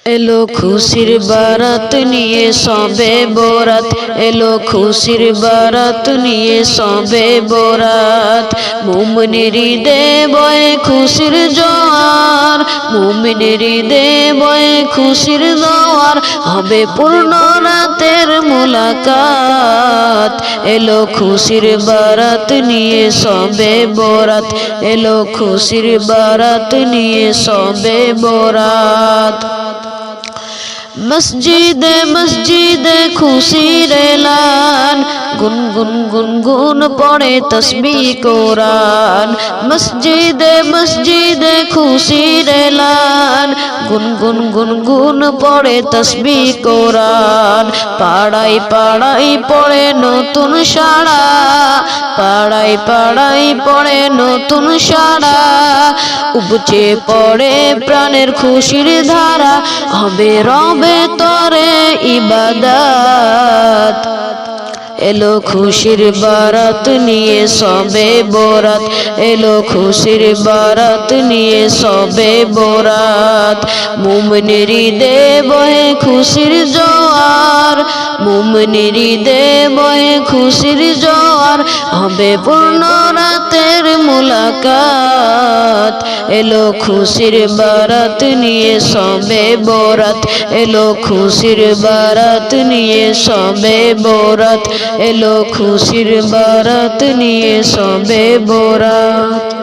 এলো খুশির বারাত নিয়ে সবে বরাত, এলো খুশির বারাত নিয়ে সবে বরাত। মুমিনের ঈদে বয়ে খুশির জোয়ার, মুমিনের ঈদে বয়ে খুশির জোয়ার, হবে পূর্ণ রাতের মুলাকাত। এলো খুশির বারাত নিয়ে সবে বরাত, এলো খুশির বারাত নিয়ে সবে বরাত। মসজিদে মসজিদে খুশির এলান, গুনগুন গুনগুন পড়ে তসবিহ কোরআন। মসজিদে মসজিদে খুশির এলান, গুনগুন গুনগুন পড়ে তসবিহ কোরআন। পাড়ায় পাড়ায় পড়ে নতুন সাড়া, পাড়ায় পাড়ায় পড়ে নতুন সাড়া। উপচে পড়ে প্রাণের খুশির ধারা, হবে রবে তরে ইবাদত। এলো খুশির বারাত নিয়ে সবে বরাত, এলো খুশির বারাত নিয়ে সবে বরাত। মুমিনের ঈদে বয়ে খুশির জোয়ার, মুমিনের ঈদে বয়ে খুশির জোয়ার, হবে পূর্ণ রাতের মুলাকাত। এলো খুশির বারাত নিয়ে সবে বরাত, এলো খুশির বারাত নিয়ে সবে বরাত, এলো খুশির বারাত নিয়ে সবে বরাত।